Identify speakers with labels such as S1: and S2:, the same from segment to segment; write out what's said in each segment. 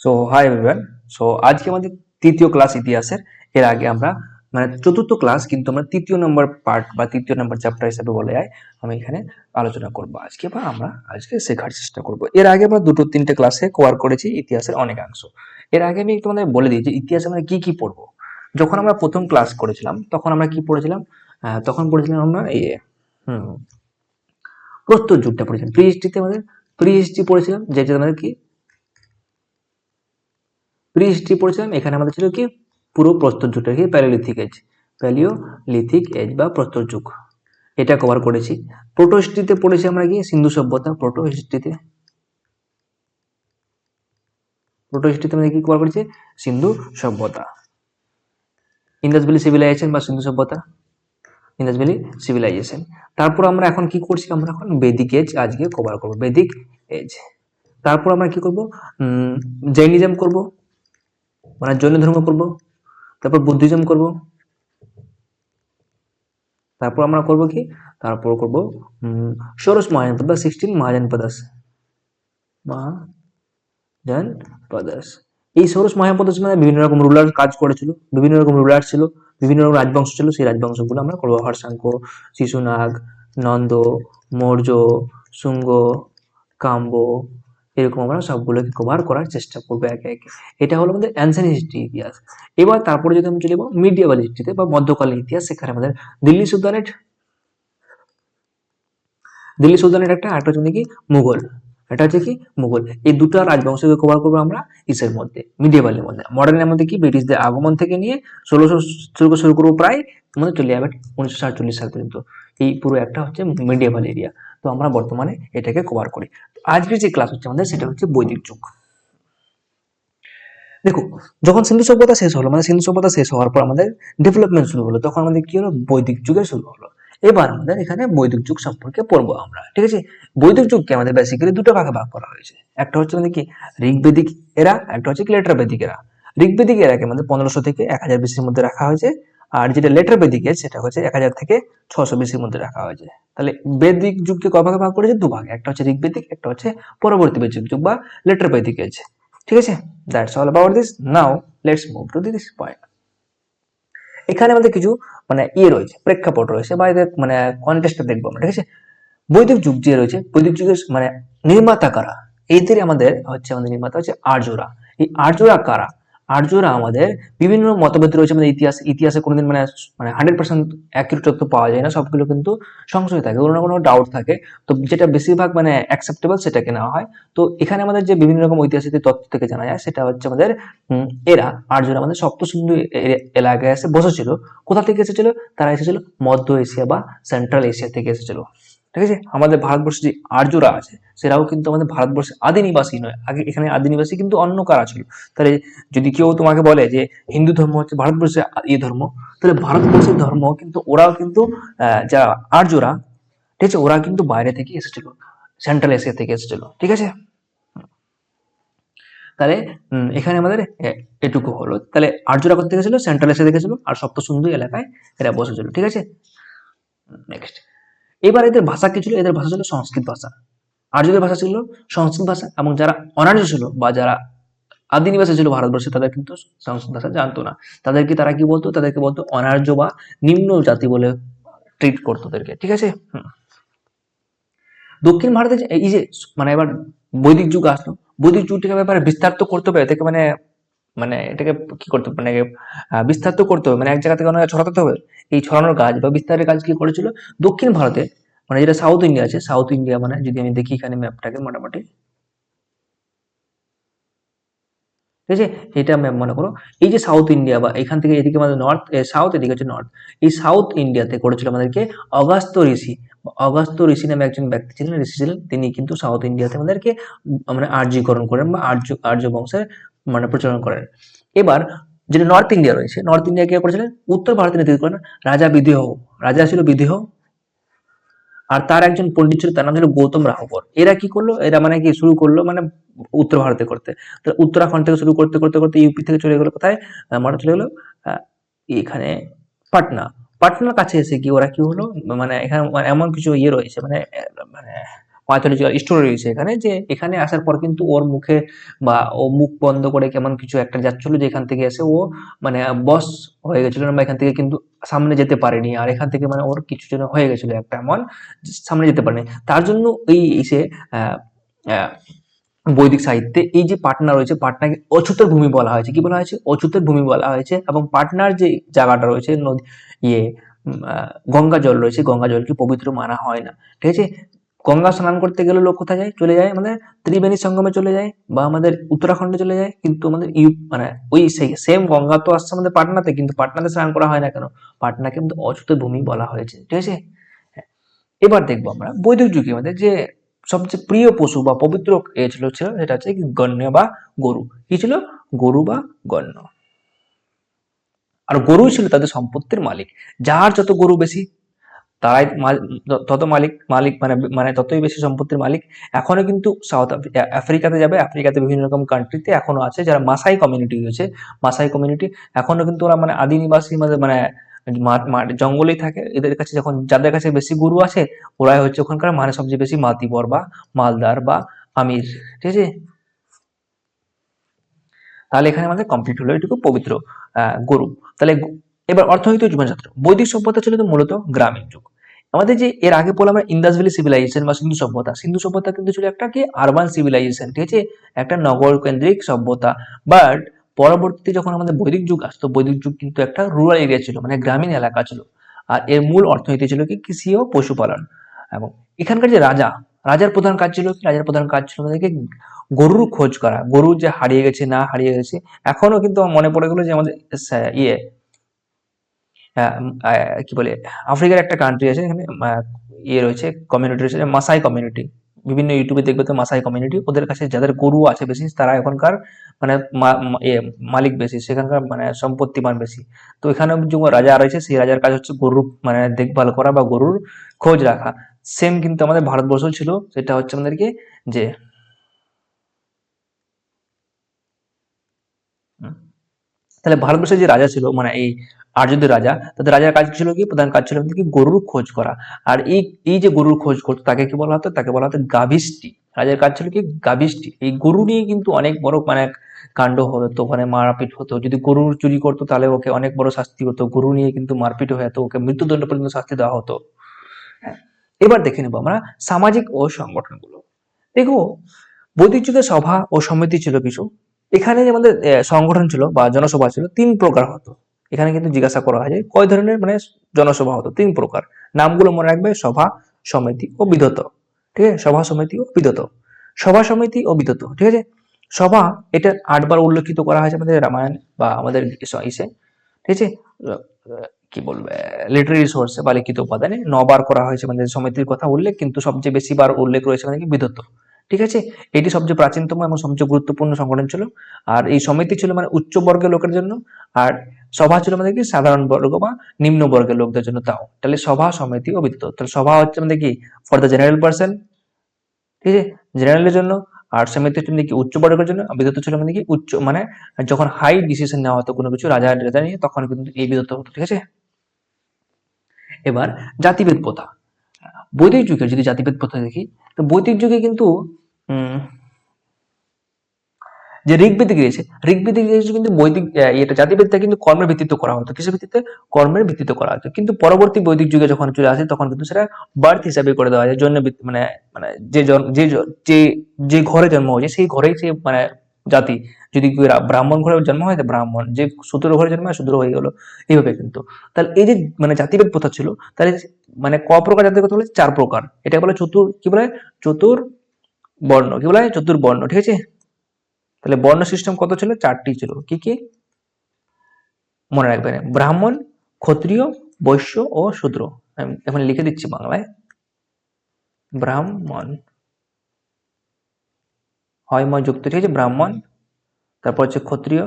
S1: So hi everyone. So আজকে আমাদের তৃতীয় ক্লাস ইতিহাসের। এর আগে আমরা মানে চতুর্থ ক্লাস, কিন্তু আমরা তৃতীয় নম্বর পার্ট বা তৃতীয় নম্বর চ্যাপ্টার হিসেবে বলে যায় আমি এখানে আলোচনা করব আজকে, বা আমরা আজকে শেখার চেষ্টা করব। এর আগে আমরা দুটো তিনটে ক্লাসে কভার করেছি ইতিহাসের অনেকাংশ। এর আগে আমি তোমাদের বলে দিই যে ইতিহাসে আমরা কি কি পড়বো। যখন আমরা প্রথম ক্লাস করেছিলাম তখন আমরা কি পড়েছিলাম? তখন পড়েছিলাম আমরা হুম প্রস্তর যুগটা পড়েছিলাম। প্রি হিস্ট্রিতে আমাদের প্রি হিস্ট্রি পড়েছিলাম, যেটা আমাদের কি প্রি হিস্ট্রি পড়েছিলাম। এখানে আমাদের ছিল কি পুরো প্রস্তর যুগটা কি প্যালিওলিথিক এজ বা প্রস্তর যুগ, এটা কভার করেছি। প্রোটো হিস্ট্রিতে পড়েছি আমরা কি সিন্ধু সভ্যতা। প্রোটো হিস্ট্রিতে আমরা কি কভার করেছি? সিন্ধু সভ্যতা, ইন্দাস ভ্যালি সিভিলাইজেশন বা সিন্ধু সভ্যতা, ইন্দাস ভ্যালি সিভিলাইজেশন। তারপর আমরা এখন কি করছি? আমরা এখন বেদিক এজ আজকে কভার করব, বেদিক এজ। তারপর আমরা কি করব? জৈনিজম করব, মানে জৈন ধর্ম করব। তারপর বুদ্ধিজম করব। তারপর আমরা করব কি? তারপর করব ষোড়শ মহাজনপদ বা 16 মহাজনপদাস। মহাজনপদাস, এই ষোড়শ মহাজনপদাস মানে বিভিন্ন রকম রুলার কাজ করেছিল, বিভিন্ন রকম রুলার ছিল, বিভিন্ন রকম রাজবংশ ছিল। সেই রাজবংশগুলো আমরা করবো। হর্ষাঙ্ক, শিশুনাগ, নন্দ, মৌর্য, শুঙ্গ, কাম্ব, এরকম আমরা সবগুলোকে কভার করার চেষ্টা করবো একে একে। এটা হলো আমাদের অ্যানসিয়েন্ট হিস্ট্রি ইতিহাস। এবার তারপরে যদি আমি চলে যাবো মিডিয়েভাল হিস্ট্রিতে বা মধ্যকালীন ইতিহাস, সেখানে আমাদের দিল্লি সুলতানেট, একটা, আরেকটা হচ্ছে কি মুঘল। এটা হচ্ছে কি মুঘল। এই দুটো রাজবংশকে কভার করবো আমরা ইসের মধ্যে, মিডিয়েভালের মধ্যে। মডার্নের মধ্যে কি ব্রিটিশদের আগমন থেকে নিয়ে 1600 থেকে শুরু করবো, প্রায় আমাদের চলে যাবে 1947 সাল পর্যন্ত। এই পুরো একটা হচ্ছে মিডিয়েভাল এরিয়া। তো আমরা বর্তমানে এটাকে কভার করি। আজকের যে ক্লাস হচ্ছে আমাদের, সেটা হচ্ছে বৈদিক যুগ। দেখো, যখন সিন্ধু সভ্যতা শেষ হলো, মানে সিন্ধু সভ্যতা শেষ হওয়ার পর আমাদের ডেভেলপমেন্ট শুরু হলো, তখন আমাদের কি হলো? বৈদিক যুগের শুরু হলো। এবার আমাদের এখানে বৈদিক যুগ সম্পর্কে পড়বো আমরা, ঠিক আছে? বৈদিক যুগকে আমাদের বেসিক্যালি দুটো ভাগে ভাগ করা হয়েছে। একটা হচ্ছে আমাদের কি ঋগ্বেদিক এরা, একটা হচ্ছে কি লেটার বেদিক এরা। ঋগ্বেদিক এরাকে আমাদের 1500 থেকে 1000 বিসির মধ্যে রাখা হয়েছে। আর যেটা লেটার বেদিক এর, সেটা হচ্ছে 1000 থেকে 600 বিসির মধ্যে রাখা হয়েছে। তাহলে বেদিক যুগকে ক ভাগে ভাগ করেছে? দুভাগে। একটা হচ্ছে ঋগ্বেদিক, একটা হচ্ছে পরবর্তী বেদিক যুগ বা লেটার বেদিক এজ। ঠিক আছে, that's all about this. Now let's move to this point. এখানে আমাদের কিছু মানে রয়েছে, প্রেক্ষাপট রয়েছে, বা এদের মানে কন্টেস্টটা দেখবো আমরা, ঠিক আছে? বৈদিক যুগ যে রয়েছে, বৈদিক যুগের মানে নির্মাতা কারা? এদের আমাদের নির্মাতা হচ্ছে আর্যরা। এই আর্যরা কারা? আর্যরা আমাদের বিভিন্ন মতভেদ রয়েছে আমাদের ইতিহাসে কোনোদিন মানে মানে 100% অ্যাকিউরেট তথ্য পাওয়া যায় না, সবগুলো কিন্তু সংশয় থাকে, কোনো না কোনো ডাউট থাকে। তো যেটা বেশিরভাগ মানে অ্যাকসেপ্টেবল সেটাকে নেওয়া হয়। তো এখানে আমাদের যে বিভিন্ন রকম ঐতিহাসিক তথ্য থেকে জানা যায়, সেটা হচ্ছে আমাদের এরা আর্যরা আমাদের সপ্তসিন্ধু এলাকায় এসে বসেছিল। কোথা থেকে এসেছিল? তারা এসেছিল মধ্য এশিয়া বা সেন্ট্রাল এশিয়া থেকে এসেছিল। ঠিক আছে, আমাদের ভারতবর্ষে যে আর্যরা আছে, সেরাও কিন্তু আমাদের ভারতবর্ষের আদি নিবাসী নয়। আগে এখানে আদি নিবাসী কিন্তু অন্য কারা ছিল। তাহলে যদি কেউ তোমাকে বলে যে হিন্দু ধর্ম হচ্ছে ভারতবর্ষের ধর্ম, তাহলে ভারতবর্ষের ধর্ম কিন্তু ওরাও কিন্তু যা আর্যরা, ঠিক আছে, ওরা কিন্তু বাইরে থেকে এসেছিল, সেন্ট্রাল এশিয়া থেকে এসেছিল। ঠিক আছে, তাহলে এখানে আমাদের এটুকু হলো। তাহলে আর্যরা কোথা থেকে ছিল? সেন্ট্রাল এশিয়া থেকে ছিল, আর সপ্তসিন্ধু এলাকায় এরা বসেছিল। ঠিক আছে, নেক্সট। এবার এদের ভাষা কি ছিল? এদের ভাষা ছিল সংস্কৃত ভাষা। আর্যদের ভাষা ছিল সংস্কৃত ভাষা, এবং যারা অনার্য ছিল বা যারা আদিনিবাসী ছিল ভারতবর্ষে, তাদের কিন্তু সংস্কৃত ভাষা জানতো না। তাদেরকে তারা কি বলতো? তাদেরকে বলতো অনার্য বা নিম্ন জাতি বলে ট্রিট করতো তাদেরকে। ঠিক আছে, দক্ষিণ ভারতে এই যে মানে এবার বৈদিক যুগ আসলো, বৈদিক যুগটাকে ব্যাপারে বিস্তার তো করতে হবে, এটাকে মানে মানে এটাকে কি করতে হবে? মানে বিস্তার তো করতে হবে, মানে এক জায়গা থেকে অন্য জায়গায় ছড়াতে হবে। এই ছড়ানোর কাজ বা বিস্তারের কাজ কি করেছিল দক্ষিণ ভারতে? মানে যেটা সাউথ ইন্ডিয়া আছে, সাউথ ইন্ডিয়া মানে যদি আমি দেখি এখানে ম্যাপটাকে মোটামুটি, ঠিক আছে, এটা ম্যাপ মনে করো। এই যে সাউথ ইন্ডিয়া বা এখান থেকে এদিকে আমাদের নর্থ সাউথ, এদিকে হচ্ছে নর্থ। এই সাউথ ইন্ডিয়াতে করেছিল আমাদেরকে অগাস্ত্য ঋষি। অগাস্ত্য ঋষি নামে একজন ব্যক্তি ছিলেন, ঋষি ছিলেন। তিনি কিন্তু সাউথ ইন্ডিয়াতে আমাদেরকে মানে আর্যীকরণ করেন বা আর্য বংশের মানে প্রচলন করেন। এবার যেটা নর্থ ইন্ডিয়া রয়েছে, নর্থ ইন্ডিয়া কে করেছিলেন? উত্তর ভারতের নেতৃত্ব করেন রাজা বিদেহ। রাজা ছিল বিদেহ, আর তার একজন পণ্ডিত ছিল, তার নাম ছিল গৌতম রাহবর। এরা কি করলো? এরা মানে কি শুরু করলো মানে উত্তর ভারতে করতে। তো উত্তরাখণ্ড থেকে শুরু করতে করতে করতে ইউপি থেকে চলে গেলো কোথায়? মানে চলে গেলো এখানে পাটনা। পাটনার কাছে এসে কি ওরা কি হলো, মানে এখানে এমন কিছু রয়েছে মানে মানে মাইথোলজিক্যাল স্টোরি রয়েছে এখানে, যে এখানে আসার পর কিন্তু ওর মুখে বা ও মুখ বন্ধ করে কেমন কিছু একটা যাচ্ছিল, যে এখান থেকে এসে ও মানে বস হয়ে গেছিল, বা এখান থেকে কিন্তু সামনে যেতে পারেনি, আর এখান থেকে মানে ওর কিছু যেন হয়ে গেছিল একটা এমন, সামনে যেতে পারেনি। তার জন্য এই এসে আহ আহ, বৈদিক সাহিত্যে এই যে পাটনা রয়েছে, পাটনাকে অচ্যুতের ভূমি বলা হয়েছে। কি বলা হয়েছে? অচ্যুতের ভূমি বলা হয়েছে। এবং পাটনার যে জায়গাটা রয়েছে, নদী ইয়ে গঙ্গা জল রয়েছে, গঙ্গা জলকে পবিত্র মানা হয় না। ঠিক আছে? গঙ্গা স্নান করতে গেলে লোক কোথায় যায়? চলে যায় আমাদের ত্রিবেণী সঙ্গমে চলে যায়, বা আমাদের উত্তরাখণ্ডে চলে যায়। কিন্তু আমাদের মানে ওই সেম গঙ্গা তো আসছে আমাদের পাটনাতে, কিন্তু পাটনাতে স্নান করা হয় না কেন? পাটনাকে আমাদের অচ্যুতের ভূমি বলা হয়েছে। ঠিক আছে? হ্যাঁ। এবার দেখবো আমরা বৈদিক যুগে আমাদের যে সবচেয়ে প্রিয় পশু বা পবিত্র ছিল সেটা হচ্ছে গণ্য বা গরু। কি ছিল? গরু বা গণ্য। আর গরু ছিল তাদের সম্পত্তির মালিক। যার যত গরু বেশি, তারাই তত মালিক মালিক মানে মানে ততই বেশি সম্পত্তির মালিক। এখনো কিন্তু সাউথ আফ্রিকাতে যাবে, আফ্রিকাতে বিভিন্ন রকম কান্ট্রিতে এখনো আছে যারা মাসাই কমিউনিটি রয়েছে। মাসাই কমিউনিটি এখনো কিন্তু ওরা মানে আদি নিবাসী, মানে জঙ্গলেই থাকে। এদের কাছে যখন যাদের কাছে বেশি গরু আছে, ওরাই হচ্ছে ওখানকার মানে সবচেয়ে বেশি মাতিবর বা মালদার বা আমির। ঠিক আছে? তাহলে এখানে আমাদের কমপ্লিট হলো এটুকু পবিত্র গরু। তাহলে এবার অর্থনৈতিক জীবনযাত্রা। বৈদিক সভ্যতা ছিল তো মূলত গ্রামীণ যুগ। আমাদের যে এর আগে বললাম আমরা ইন্দাস ভ্যালি সিভিলাইজেশন বা সিন্ধু সভ্যতা, সিন্ধু সভ্যতা কিন্তু ছিল একটা কি আরবান সিভিলাইজেশন। ঠিক আছে? একটা নগর কেন্দ্রিক সভ্যতা। বাট পরবর্তীতে যখন আমাদের বৈদিক যুগ আসতো, বৈদিক যুগ কিন্তু একটা রুরাল এরিয়া ছিল, মানে গ্রামীণ এলাকা ছিল। আর এর মূল অর্থনীতি ছিল কি কৃষি ও পশুপালন। এবং এখানকার যে রাজা, রাজার প্রধান কাজ ছিল কি? রাজার প্রধান কাজ ছিল আমাদেরকে গরুর খোঁজ করা, গরু যে হারিয়ে গেছে না হারিয়ে গেছে। এখনো কিন্তু আমার মনে পড়ে গেলো যে আমাদের ইয়ে কি বলে আফ্রিকার একটা কান্ট্রি আছে, এখানে ইয়ে রয়েছে, কমিউনিটি রয়েছে, মাসাই কমিউনিটি। বিভিন্ন ইউটিউবে দেখবে তো মাসাই কমিউনিটি, ওদের কাছে যাদের গরু আছে বেশি, তারা এখনকার মানে মালিক বেশি, সেখানকার মানে সম্পত্তিমান বেশি। তো এখানে যে রাজা রয়েছে, সেই রাজার কাজ হচ্ছে গরুর মানে দেখভাল করা বা গরুর খোঁজ রাখা। সেম কিন্তু আমাদের ভারতবর্ষ ছিল, সেটা হচ্ছে আমাদেরকে যে তাহলে ভারতবর্ষের যে রাজা ছিল, মানে এই আর্যদের রাজা, তাদের রাজার কাজ ছিল কি? প্রধান কাজ ছিল কি গরুর খোঁজ করা। আর এই এই যে গরুর খোঁজ করতো তাকে কি বলা হতো? তাকে বলা হতো গাভিষ্টি। রাজার কাজ ছিল কি গাভিষ্টি। এই গরু নিয়ে কিন্তু অনেক বড় মানে কাণ্ড হতো, ওখানে মারপিট হতো। যদি গরু চুরি করতো তাহলে ওকে অনেক বড় শাস্তি হতো। গরু নিয়ে কিন্তু মারপিট হয়ে যেত, ওকে মৃত্যুদণ্ড পর্যন্ত শাস্তি দেওয়া হতো। হ্যাঁ। এবার দেখে নেবো আমরা সামাজিক ও সংগঠনগুলো। দেখো, বৈদিক যুগে সভা ও সমিতি ছিল কিছু। এখানে যে আমাদের সংগঠন ছিল বা জনসভা ছিল তিন প্রকার হতো। এখানে কিন্তু জিজ্ঞাসা করা হয় যে কয় ধরনের মানে জনসভা হতো? তিন প্রকার। নামগুলো মনে রাখবে: সভা, সমিতি ও বিধত। ঠিক আছে? সভা, সমিতি ও বিধত। সভা, সমিতি ও বিধত। ঠিক আছে? সভা, এটা 8 বার উল্লেখিত করা হয়েছে আমাদের রামায়ণ বা আমাদের ইসে। ঠিক আছে? কি বলবে, লিটারেরি সোর্সে বা লিখিত উপাদানে 9 বার করা হয়েছে আমাদের সমিতির কথা উল্লেখ, কিন্তু সবচেয়ে বেশি বার উল্লেখ রয়েছে আমাদের বিধত। ঠিক আছে? এটি সবচেয়ে প্রাচীনতম এবং সবচেয়ে গুরুত্বপূর্ণ সংগঠন ছিল। আর এই সমিতি ছিল মানে উচ্চ বর্গের লোকের জন্য, আর সভা ছিল আমাদের কি সাধারণ বর্গ বা নিম্ন বর্গের লোকদের জন্য। তাও তাহলে সভা, সমিতি ও বিধত। তাহলে সভা হচ্ছে আমাদের কি ফর দ্য জেনারেল পার্সন, ঠিক আছে, জেনারেলের জন্য। আর সমিতি হচ্ছে আমাদের কি উচ্চ বর্গের জন্য। আর বিধত ছিল আমাদের কি উচ্চ মানে যখন হাই ডিসিশন নেওয়া হতো কোনো কিছু রাজা রাজা নিয়ে, তখন কিন্তু এই বিধত হতো। ঠিক আছে? এবার জাতিভেদ প্রথা। বৈদিক যুগের যদি জাতিভেদ প্রথা দেখি, তো বৈদিক যুগে কিন্তু উম যে ঋগ্বেদে গিয়েছে, ঋগ্বেদে গিয়েছে কিন্তু বৈদিক এটা জাতিভেদটা কিন্তু কর্মের ভিত্তিতে করা হতো। কিসের ভিত্তিতে? কর্মের ভিত্তিতে করা হতো। কিন্তু পরবর্তী বৈদিক যুগে যখন চলে আসে, তখন কিন্তু সেটা বার্থ হিসাবে করে দেওয়া হয়। জন্ম মানে মানে যে যে ঘরে জন্ম হয়েছে সেই ঘরেই সে মানে জাতি। যদি কেউ ব্রাহ্মণ ঘরে জন্ম হয় তো ব্রাহ্মণ, যে শূদ্র ঘরে জন্ম হয় শূদ্র হয়ে গেল, এইভাবে কিন্তু। তাহলে এই যে মানে জাতিভেদ প্রথা ছিল, তাহলে মানে ক প্রকার জাতির কথা বলে? 4 প্রকার। এটা বলে কি বলে? চতুর বর্ণ। কি বলে? চতুর্বর্ণ। ঠিক আছে? তাহলে বর্ণ সিস্টেম কত ছিল? 4টি ছিল। কি কি মনে রাখবেন? ব্রাহ্মণ, ক্ষত্রিয়, বৈশ্য ও শূদ্র। আমি এখন লিখে দিচ্ছি বাংলায়। ব্রাহ্মণ হয় ময় যুক্ত, ঠিক আছে, ব্রাহ্মণ, তারপর হচ্ছে ক্ষত্রিয়,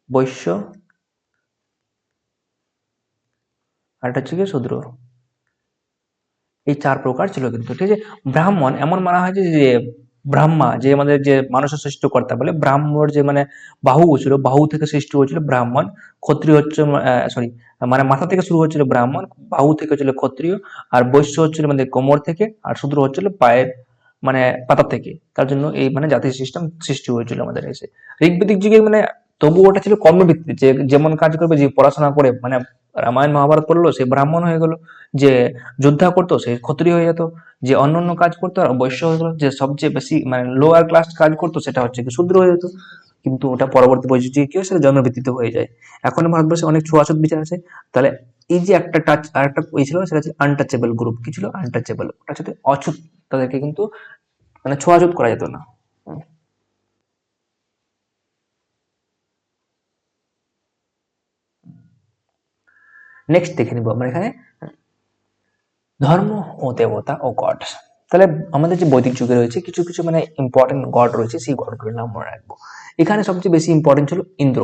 S1: বৈশ্য, আর এটা হচ্ছে কি শূদ্র। এই 4 প্রকার ছিল কিন্তু। ঠিক আছে? ব্রাহ্মণ এমন মানা হয় যে ব্রাহ্মা যে আমাদের যে মানুষের সৃষ্টিকর্তা বলে, ব্রাহ্মণ যে মানে বাহু ছিল, বাহু থেকে সৃষ্টি হয়েছিল ব্রাহ্মণ, ক্ষত্রিয় হচ্ছে সরি মানে মাথা থেকে শুরু হচ্ছিল ব্রাহ্মণ, বাহু থেকে হচ্ছিল ক্ষত্রিয়, আর বৈশ্য হচ্ছিল মানে কোমর থেকে, আর শূদ্র হচ্ছিল পায়ের মানে পাতা থেকে। তার জন্য এই মানে জাতি সিস্টেম সৃষ্টি হয়েছিল আমাদের এসে। ঋগ্বেদিক যুগে মানে তবু ওটা ছিল কর্মভিত্তিক, যে যেমন কাজ করবে, যে পড়াশোনা করে মানে রামায়ণ মহাভারত পড়লো সে ব্রাহ্মণ হয়ে গেল, যে যোদ্ধা করতো সে ক্ষত্রিয় হয়ে যেত, যে অন্যান্য কাজ করতো আর বৈশ্য হয়ে গেল, যে সবচেয়ে বেশি মানে লোয়ার ক্লাস কাজ করতো সেটা হচ্ছে কি শূদ্র হয়ে যেত। কিন্তু ওটা পরবর্তী বৈশিষ্ট্য কি হয়, সেটা জন্মভিত্তিতে হয়ে যায়। এখন ভারতবর্ষে অনেক ছোঁয়াছুত বিচার আছে। তাহলে এই যে একটা টাচ আর একটা এই ছিল, সেটা হচ্ছে আনটাচেবল গ্রুপ। কি ছিল? আনটাচেবল, ওটা হচ্ছে অছুত, তাদেরকে কিন্তু মানে ছোঁয়াছুত করা যেত না। নেক্সট দেখে নিবো আমরা এখানে ধর্ম ও দেবতা ও গড। তাহলে আমাদের যে বৈদিক যুগে রয়েছে কিছু কিছু মানে ইম্পর্টেন্ট গড রয়েছে, সেই গডগুলোর নাম মনে রাখবো। এখানে সবচেয়ে বেশি ইম্পর্টেন্ট ছিল ইন্দ্র,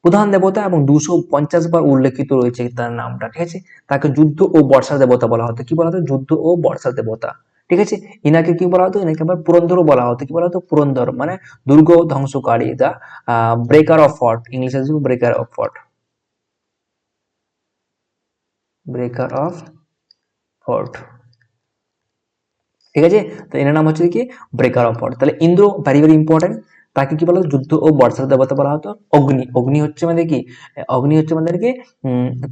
S1: প্রধান দেবতা, এবং 250 বার উল্লেখিত রয়েছে তার নামটা। ঠিক আছে, তাকে যুদ্ধ ও বর্ষার দেবতা বলা হতো। কি বলা হতো? যুদ্ধ ও বর্ষার দেবতা। ঠিক আছে, ইনাকে কি বলা হতো? ইনাকে আবার পুরন্দরও বলা হতো। কি বলা হতো? পুরন্দর মানে দুর্গ ধ্বংসকারী, দা ব্রেকার অফ ফর্ট, ইংলিশে breaker of fort, breaker of fort. ঠিক আছে, তো এনার নাম হচ্ছে কি ব্রেকার অফ ফর্ট। তাহলে ইন্দ্র ভেরি ভেরি ইম্পর্টেন্ট। তাকে কি বলা হতো? যুদ্ধ ও বর্ষার দেবতা বলা হতো। অগ্নি, অগ্নি হচ্ছে আমাদের কি, অগ্নি হচ্ছে আমাদেরকে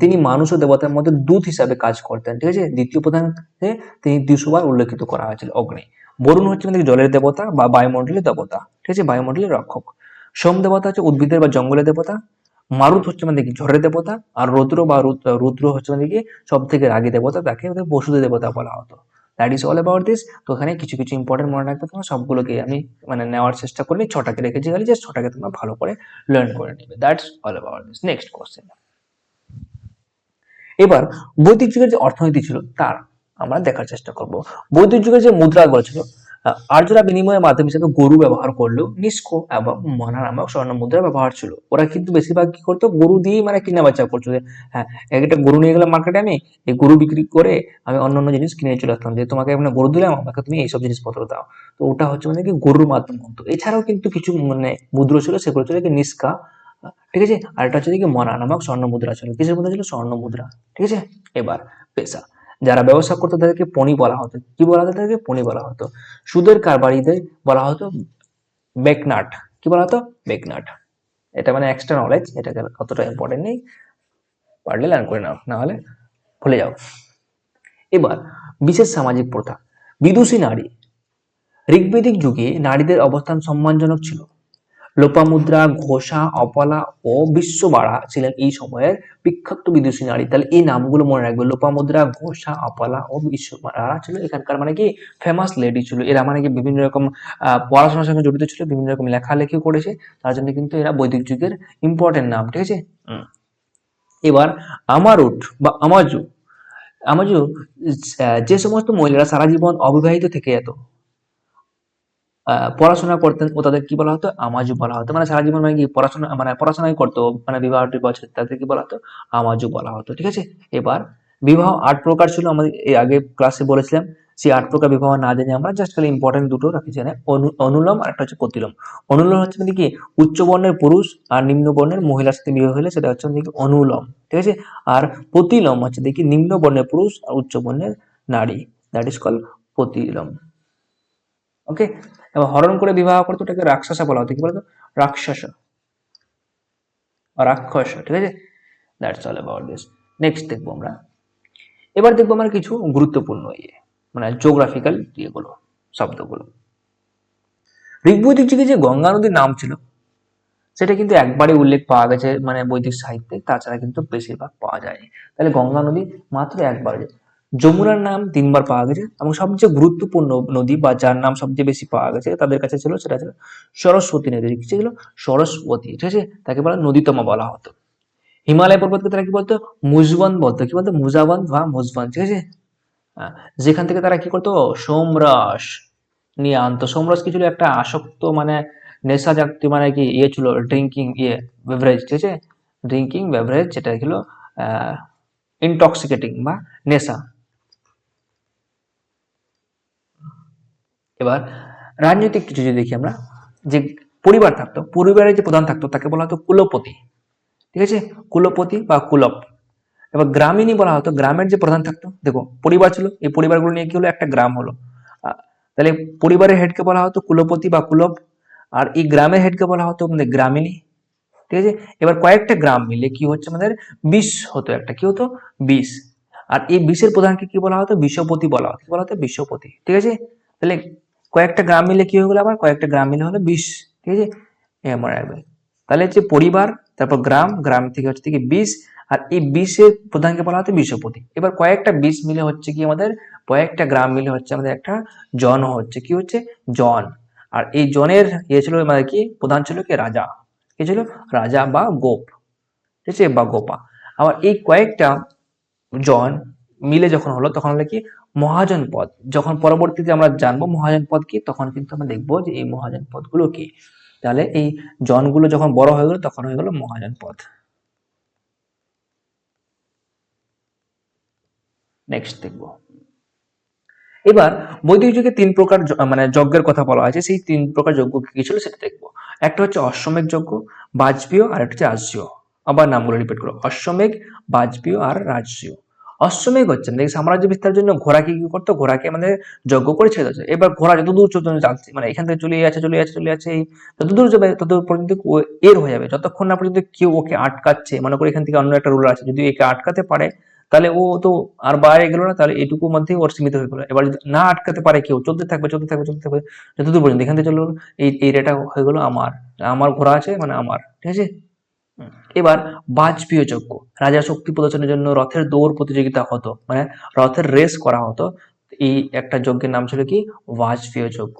S1: তিনি মানুষ ও দেবতার মধ্যে দূত হিসাবে কাজ করতেন। ঠিক আছে, দ্বিতীয় প্রধান তিনি 200 বার উল্লেখিত করা হয়েছিল অগ্নি। বরুণ হচ্ছে আমাদের জলের দেবতা বা বায়ুমণ্ডলের দেবতা। ঠিক আছে, বায়ুমণ্ডলের রক্ষক। সোম দেবতা হচ্ছে উদ্ভিদের বা জঙ্গলের দেবতা। মারুত হচ্ছে আমাদের কি ঝড়ের দেবতা। আর রুদ্র বা রুদ্র হচ্ছে আমাদের কি সব থেকে রাগী দেবতা, তাকে আমাদের বসুদেব দেবতা বলা হতো। That is all about this. তো এখানে কিছু কিছু ইম্পর্টেন্ট মনে রাখবে, তোমার সবগুলোকে আমি মানে নেওয়ার চেষ্টা করিনি, ছটাকে রেখেছি খালি, জাস্ট ছটাকে তোমরা ভালো করে লার্ন করে নেবে। That's all about this. Next question. এবার বৈদিক যুগের যে অর্থনীতি ছিল তার আমরা দেখার চেষ্টা করব। বৈদিক যুগের যে মুদ্রাগুলো ছিল, আর্যরা বিনিময়ের মাধ্যম হিসেবে গরু ব্যবহার করলেও নিষ্ক এবং মনা নামক স্বর্ণ মুদ্রার ব্যবহার ছিল। ওরা কিন্তু বেশিরভাগ কি করতো? গরু দিয়েই মানে কিনা বেচা করতো। যে হ্যাঁ, একটা গরু নিয়ে গেলাম মার্কেটে, আমি এই গরু বিক্রি করে আমি অন্যান্য জিনিস কিনে চলে আসলাম, যে তোমাকে এখানে গরু দিলাম, আমাকে তুমি এইসব জিনিসপত্র দাও। তো ওটা হচ্ছে মানে কি গরুর মাধ্যম হতো। এছাড়াও কিন্তু কিছু মানে মুদ্রা ছিল, সেগুলো ছিল কি নিষ্কা। ঠিক আছে, আর এটা হচ্ছে কি মনা নামক স্বর্ণ মুদ্রা ছিল। কিসের মুদ্রা ছিল? স্বর্ণ মুদ্রা। ঠিক আছে, এবার পেশা, যারা ব্যবসা করতো তাদেরকে পণি বলা হতো। কি বলা হতো? তাদেরকে পণি বলা হতো। সুদের কারবারিদের বলা হতো বেকনাট। কি বলা হতো? বেকনাট। এটা মানে এক্সট্রা নলেজ, এটা অতটা ইম্পর্টেন্ট নেই, পারলে লার্ন করে নাও, না হলে ভুলে যাও। এবার বিশেষ সামাজিক প্রথা, বিদুষী নারী। ঋগ্বেদিক যুগে নারীদের অবস্থান সম্মানজনক ছিল। লোপামুদ্রা, ঘোষা, অপলা ও বিশ্ববাড়া ছিলেন এই সময়ের বিখ্যাত বিদুষী নারী। তাহলে এই নামগুলো মনে রাখবে। লোপামুদ্রা, ঘোষা, অপলা ও বিশ্ববাড়া ছিল এখানকার মানে কি ফেমাস লেডি ছিল। এরা মানে কি বিভিন্ন রকম পড়াশোনার সঙ্গে জড়িত ছিল, বিভিন্ন রকম লেখালেখি করেছে, তার জন্য কিন্তু এরা বৈদিক যুগের ইম্পর্টেন্ট নাম। ঠিক আছে, এবার আমারুট বা আমাজু। আমাজু যে সমস্ত মহিলারা সারা জীবন অবিবাহিত থেকে যেত, পড়াশোনা করতেন, ও তাদের কি বলা হতো? আমাজু বলা হতো। মানে সারা জীবন মানে কি পড়াশোনা মানে পড়াশোনাই করতো, মানে বিবাহ টিবাহ ছিল, তাদের কি বলা হতো? আমাজু বলা হতো। ঠিক আছে, এবার বিবাহ 8 প্রকার ছিল, আমাদের এই আগে ক্লাসে বলেছিলাম। সেই 8 প্রকার বিবাহ না জেনে আমরা জাস্ট খালি ইম্পর্টেন্ট দুটো রাখি, জানে অনুলোম আর একটা হচ্ছে প্রতিলোম। অনুলোম হচ্ছে মানে কি উচ্চ বর্ণের পুরুষ আর নিম্ন বর্ণের মহিলার সাথে বিবাহ হলে সেটা হচ্ছে দেখি অনুলোম। ঠিক আছে, আর প্রতিলোম হচ্ছে দেখি নিম্ন বর্ণের পুরুষ আর উচ্চ বর্ণের নারী, দ্যাট ইজ কল প্রতিলোম। ওকে, এবার হরণ করে বিবাহ করতো, ওটাকে রাক্ষসা বলা হতো। কি বলতো? রাক্ষস, রাক্ষস। ঠিক আছে, that's all about this. Next দেখবো আমরা, এবার দেখবো আমরা কিছু গুরুত্বপূর্ণ মানে জিওগ্রাফিক্যাল ইয়েগুলো, শব্দগুলো। ঋগ্বৈদিক যুগে যে গঙ্গা নদীর নাম ছিল সেটা কিন্তু একবারই উল্লেখ পাওয়া গেছে মানে বৈদিক সাহিত্যে, তাছাড়া কিন্তু বেশিরভাগ পাওয়া যায়নি। তাহলে গঙ্গা নদী মাত্র একবার। যমুনার নাম 3 বার পাওয়া গেছে, এবং সবচেয়ে গুরুত্বপূর্ণ নদী বা যার নাম সবচেয়ে বেশি পাওয়া গেছে তাদের কাছে ছিল, সেটা ছিল সরস্বতী নদী। কি ছিল? সরস্বতী। ঠিক আছে, তাকে বলা নদীতমা বলা হতো। হিমালয় পর্বতকে তারা কি বলতো? মুজবন বলতো। কি বলতো? মুজাবন বা মুজবন। ঠিক আছে, যেখান থেকে তারা কি করতো? সোমরস নিয়ে আনতো। সোমরস কি ছিল? একটা আসক্ত মানে নেশা জাতীয় মানে কি ছিল, ড্রিঙ্কিং বেভারেজ। ঠিক আছে, ড্রিঙ্কিং বেভারেজ, যেটা ছিল ইনটক্সিকেটিং বা নেশা। এবার রাজনৈতিক কিছু যদি দেখি আমরা, যে পরিবার থাকতো, পরিবারের যে প্রধান থাকতো তাকে বলা হতো কুলপতি, ঠিক আছে, কুলপতি বা কুলপ। এবার গ্রামিনী বলা হতো, গ্রামের যে প্রধান থাকতো, দেখো পরিবার ছিল, এই পরিবারগুলো নিয়ে কি হলো, একটা গ্রাম হলো। তাহলে পরিবারের হেডকে বলা হতো কুলপতি বা কুলপ, আর এই গ্রামের হেডকে বলা হতো আমাদের গ্রামিনী, ঠিক আছে। এবার কয়েকটা গ্রাম মিলে কি হচ্ছে আমাদের 20 হতো, একটা কি হতো 20। আর এই 20-এর প্রধানকে কি বলা হতো, বিশ্বপতি বলা হতো, কি বলা হতো, বিশ্বপতি, ঠিক আছে। তাহলে কয়েকটা গ্রাম মিলে কি হয়ে গেলো, আবার কয়েকটা গ্রাম মিলে হলো 20, ঠিক আছে, মনে রাখবে। তাহলে হচ্ছে পরিবার, তারপর গ্রাম, গ্রাম থেকে হচ্ছে থেকে 20, আর এই 20-এর প্রধানকে বলা হতো বিশ্বপতি। এবার কয়েকটা 20 মিলে হচ্ছে কি আমাদের, কয়েকটা গ্রাম মিলে হচ্ছে আমাদের একটা জন হচ্ছে, কি হচ্ছে জন। আর এই জনের ইয়ে ছিল মানে কি, প্রধান ছিল কি রাজা, কি ছিল, রাজা বা গোপ, ঠিক আছে, বা গোপা। আবার এই কয়েকটা জন মিলে যখন হলো তখন হলো কি মহাজন পদ। যখন পরবর্তীতে আমরা জানবো মহাজন পদ কি, তখন কিন্তু আমরা দেখবো যে এই মহাজন পদ গুলো কি। তাহলে এই জনগুলো যখন বড় হয়ে গেল তখন হয়ে গেল মহাজন পদ। নেক্সট দেখবো। এবার বৈদিক যুগে 3 প্রকার মানে যজ্ঞের কথা বলা হয়েছে, সেই 3 প্রকার যজ্ঞ কি ছিল সেটা দেখবো। একটা হচ্ছে অশ্বমেধ যজ্ঞ, বাজপেয়, আর একটা হচ্ছে রাজসূয়। আবার নামগুলো রিপিট করো, অশ্বমেধ, বাজপেয় আর রাজসূয়। অশ্বমেধ হচ্ছে আমাদের সাম্রাজ্য বিস্তারের জন্য ঘোড়াকে কি করতো, ঘোড়াকে আমাদের যজ্ঞ করে ছেড়ে দিচ্ছে। এবার ঘোড়া যত দূর যাচ্ছে, মানে এখান থেকে চলে যাচ্ছে চলে যাচ্ছে চলে যাচ্ছে, যত দূর যাবে তত পর্যন্ত এর হয়ে যাবে, যতক্ষণ না পর্যন্ত কেউ ওকে আটকাচ্ছে। মনে করি এখান থেকে অন্য একটা রুলার আছে, যদি একে আটকাতে পারে তাহলে ও তো আর বাইরে গেল না, তাহলে এটুকু মধ্যেই ওর সীমিত হয়ে গেলো। এবার যদি না আটকাতে পারে কেউ, চলতে থাকবে চলতে থাকবে চলতে থাকবে যতদূর পর্যন্ত, এখান থেকে চলে গেলো, এই এরিয়াটা হয়ে গেলো আমার, আমার ঘোড়া আছে মানে আমার, ঠিক আছে। এবার বাজপেয় যজ্ঞ, রাজার শক্তি প্রদর্শনের জন্য রথের দৌড় প্রতিযোগিতা হতো, মানে রথের রেস করা হতো। এই একটা যজ্ঞের নাম ছিল কি বাজপেয় যজ্ঞ।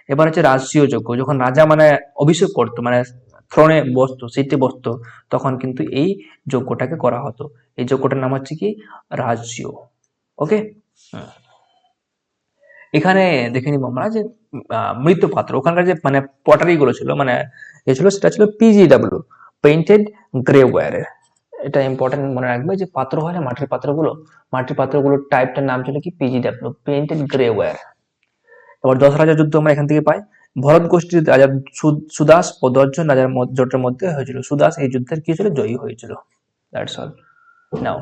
S1: এবার হচ্ছে রাজসূয় যজ্ঞ, যখন রাজা মানে অভিষেক করতো, মানে থ্রোনে বসতো, সিটে বসতো, তখন কিন্তু এই যজ্ঞটাকে করা হতো। এই যজ্ঞটার নাম হচ্ছে কি রাজসূয়। ওকে, এখানে দেখে নিব আমরা যে মৃৎ পাত্র, ওখানকার যে মানে পটারি গুলো ছিল, মানে এ ছিল, সেটা ছিল PGW, পেইন্টেড গ্রে ওয়্যারের। এটা ইম্পর্টেন্ট মনে রাখবে, যে পাত্র হয় না মাটির পাত্রগুলোর টাইপটার নাম ছিল কি PGW, পেইন্টেড গ্রে ওয়্যার। এবার 10 রাজার যুদ্ধ আমরা এখান থেকে পাই। ভরত গোষ্ঠীর রাজা সুদাস ও 10 জন রাজার জোটের মধ্যে হয়েছিল। সুদাস এই যুদ্ধের কি ছিল, জয়ী হয়েছিল। That's all. নাও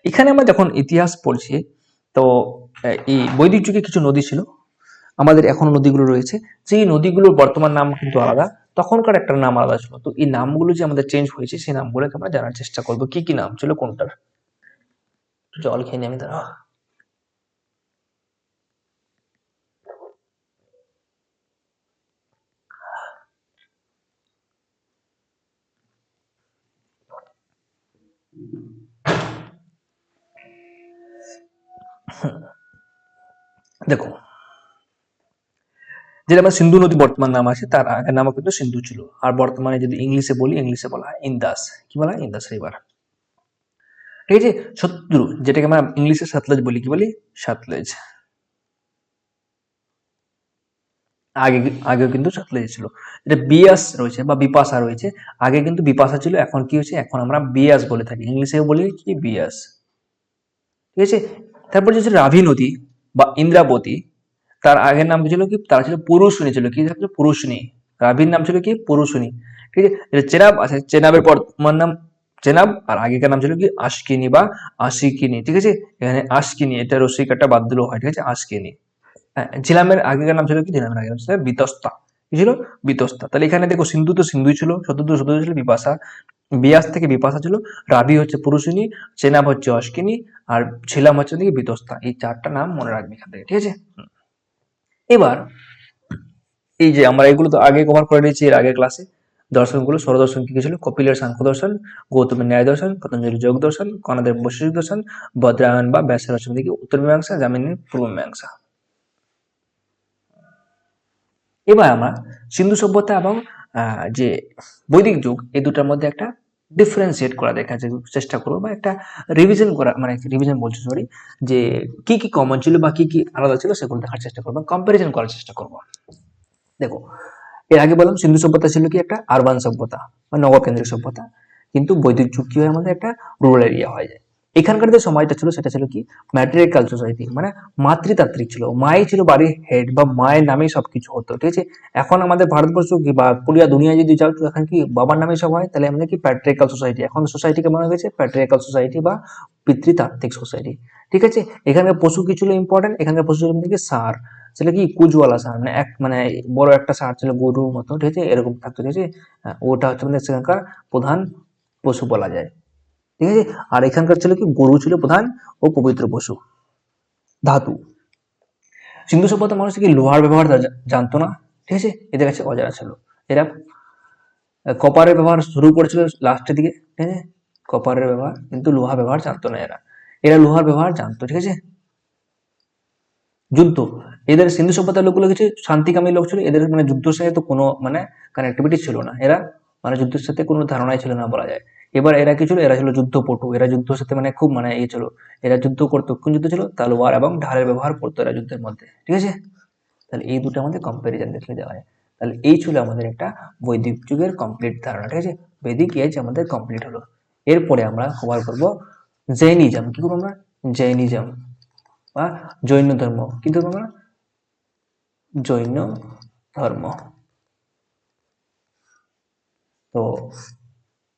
S1: এখানে আমরা যখন ইতিহাস পড়ছি, তো এই বৈদিক যুগে কিছু নদী ছিল, আমাদের এখনো নদীগুলো রয়েছে, সেই নদীগুলোর বর্তমান নাম কিন্তু আলাদা, তখনকার একটা নাম আলাদা ছিল। তো এই নামগুলো যে আমাদের চেঞ্জ হয়েছে, সেই নামগুলোকে আমরা জানার চেষ্টা করবো, কি কি নাম ছিল কোনটার। জল খেয়ে নিয়ে আমি দাঁড়া। দেখো, যেটা আমার সিন্ধু নদী বর্তমান নাম আছে, তার আগের নামও কিন্তু সিন্ধু ছিল। আর বর্তমানে যদি ইংলিশে বলি, ইংলিশে বলা হয় ইন্দাস। কি বলা হয়, ইন্দাস রিভার, ঠিক আছে। শত্রু, যেটাকে আমরা ইংলিশে সাতলেজ বলি, কি বলি, সাতলেজ। আগে আগেও কিন্তু সাতলেজ ছিল। এটা বিয়াস রয়েছে বা বিপাশা রয়েছে, আগে কিন্তু বিপাশা ছিল, এখন কি হয়েছে, এখন আমরা বিয়াস বলে থাকি, ইংলিশেও বলি কি বিয়াস, ঠিক আছে। তারপর যে রাভি নদী বা ইন্দ্রাবতী, তার আগের নাম কি ছিল, কি তারা ছিল পুরুষনী, ছিল কি ছিল, পুরুষনী। রাভির নাম ছিল কি পুরুষনী, ঠিক আছে। এটা চেনাব আছে, চেনাবের বর্তমান নাম চেনাব, আর আগেকার নাম ছিল কি আশকিনী বা আশিকিনী, ঠিক আছে। এখানে আশকিনী, এটা রসিকাটা বাদ দিলেও হয়, ঠিক আছে, আশকিনী। হ্যাঁ, ঝিলামের আগেকার নাম ছিল কি, ঝিলামের আগের নাম ছিল বিতস্তা, কি ছিল, বিতস্তা। তাহলে এখানে দেখো সিন্ধু তো সিন্ধুই ছিল, শতদ্রু ছিল বিপাশা, বিয়াস থেকে বিপাশা ছিল, রাবি হচ্ছে পুরুষিনী, চেনাব হচ্ছে অশ্কিনী, আর ঝিলাম হচ্ছে দিকে বিতস্তা। এই 4টা নাম মনে রাখবে এখান থেকে, ঠিক আছে। এবার এই যে আমরা এগুলো তো আগে কভার করে নিয়েছি এর আগের ক্লাসে। দর্শনগুলো, ষড়দর্শন কি কি ছিল, কপিলের সাংখ্য দর্শন, গৌতমের ন্যায় দর্শন, পতঞ্জলি যোগ দর্শন, কণাদের বৈশেষিক দর্শন, বদ্রায়ণ বা ব্যাসের রচনা দিকে উত্তর মীমাংসা, যামিনীর পূর্ব মীমাংসা। এবার আমরা সিন্ধু সভ্যতা এবং যে বৈদিক যুগ, এই দুটার মধ্যে একটা ডিফারেন্সিয়েট করা দেখার চেষ্টা করবো, বা একটা রিভিশন করা, মানে রিভিশন বলছি সরি, যে কি কি কমন ছিল বা কি কি আলাদা ছিল সেগুলো দেখার চেষ্টা করবো, কম্পারিজন করার চেষ্টা করবো। দেখো, এর আগে বললাম সিন্ধু সভ্যতা ছিল কি একটা আরবান সভ্যতা বা নগরকেন্দ্রিক সভ্যতা, কিন্তু বৈদিক যুগ কি হয়, আমাদের একটা রুরাল এরিয়া হয়ে যায়। এখানকার যে সময়টা ছিল সেটা ছিল কি ম্যাট্রিয়ার্কাল সোসাইটি, মানে মাতৃতান্ত্রিক ছিল, মাই ছিল বাড়ির হেড বা মায়ের নামেই সবকিছু হতো, ঠিক আছে। এখন আমাদের ভারতবর্ষ কি বা পুরিয়া দুনিয়ায় যদি যাও তো এখন কি বাবার নামে সব হয়, তাহলে আমাদের কি প্যাট্রিয়ার্কাল সোসাইটি, এখন সোসাইটি কেমন হয়ে গেছে প্যাট্রিয়ার্কাল সোসাইটি বা পিতৃতান্ত্রিক সোসাইটি, ঠিক আছে। এখানকার পশু কি ছিল ইম্পর্টেন্ট, এখানকার পশু ছিল কি ষাঁড়, সেটা কি কুচওয়ালা ষাঁড়, মানে এক মানে বড় একটা ষাঁড় ছিল গরুর মতো, ঠিক আছে, এরকম থাকতো, ঠিক আছে। ওটা হচ্ছে আমাদের সেখানকার প্রধান পশু বলা যায়, ঠিক আছে। আর এখানকার ছিল কি গরু ছিল প্রধান ও পবিত্র পশু। ধাতু, সিন্ধু সভ্যতার মানুষ কি লোহার ব্যবহার জানতো না, ঠিক আছে, এদের কাছে অজানা ছিল। এরা কপারের ব্যবহার শুরু করেছিল লাস্টের দিকে, ঠিক আছে, কপারের ব্যবহার, কিন্তু লোহা ব্যবহার জানতো না এরা, এরা লোহার ব্যবহার জানতো, ঠিক আছে। যুদ্ধ, এদের সিন্ধু সভ্যতার লোকগুলো কিছু শান্তিকামী লোক ছিল, এদের মানে যুদ্ধের সাথে তো কোনো মানে কানেক্টিভিটি ছিল না, এরা মানে যুদ্ধের সাথে কোনো ধারণাই ছিল না বলা যায়। এবার এরা কি ছিল, এরা ছিল যুদ্ধপটু, এরা যুদ্ধের সাথে মানে খুব মানে ছিল, এরা যুদ্ধ করতো, কোন যুদ্ধ ছিল তালোয়ার এবং ঢালের ব্যবহার করতো এরা যুদ্ধের মধ্যে, ঠিক আছে। তাহলে এই দুটো আমাদের কম্পারিজন দেখলে যাওয়া যায়। তাহলে এই ছিল আমাদের একটা বৈদিক যুগের কমপ্লিট ধারণা, ঠিক আছে, বৈদিক এজ আমাদের কমপ্লিট হলো। এরপরে আমরা কভার করবো জৈনিজম, কি করবো আমরা, জৈনিজম বা জৈন ধর্ম, কি ধর্ম আমরা, জৈন ধর্ম। তো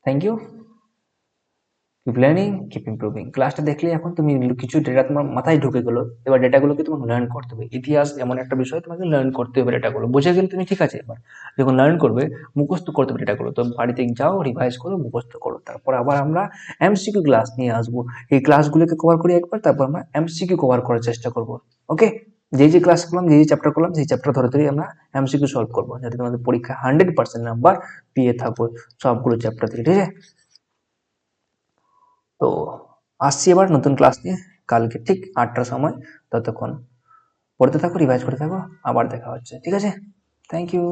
S1: thank you, keep learning keep improving. ক্লাসটা দেখলে এখন তুমি কিছু ডেটা তোমার মাথায় ঢুকে গেলো, এবার ডেটাগুলোকে তোমাকে লার্ন করতে হবে। ইতিহাস এমন একটা বিষয়, তোমাকে লার্ন করতে হবে ডেটাগুলো, বুঝে গেলে তুমি ঠিক আছে, এবার যখন লার্ন করবে মুখস্থ করতে হবে ডেটাগুলো, তো বাড়িতে যাও রিভাইজ করো মুখস্থ করো, তারপর আবার আমরা এমসিকিউ ক্লাস নিয়ে আসবো, এই ক্লাসগুলোকে কভার করি একবার, তারপর আমরা এমসিকিউ কভার করার চেষ্টা করবো। ওকে, যে ক্লাস করলাম, যে চ্যাপ্টার করলাম, সেই চ্যাপ্টার ধরে ধরে আমরা এমসিকিউ সলভ করবো, যাতে তোমাদের পরীক্ষায় 100% নাম্বার পেয়ে থাকবো সবগুলো চ্যাপ্টার থেকে, ঠিক আছে। তো আসছি এবার নতুন ক্লাস নিয়ে কালকে ঠিক 8টার সময়, ততক্ষণ পড়তে থাকো, রিভাইজ করতে থাকো, আবার দেখা হচ্ছে, ঠিক আছে। Thank you.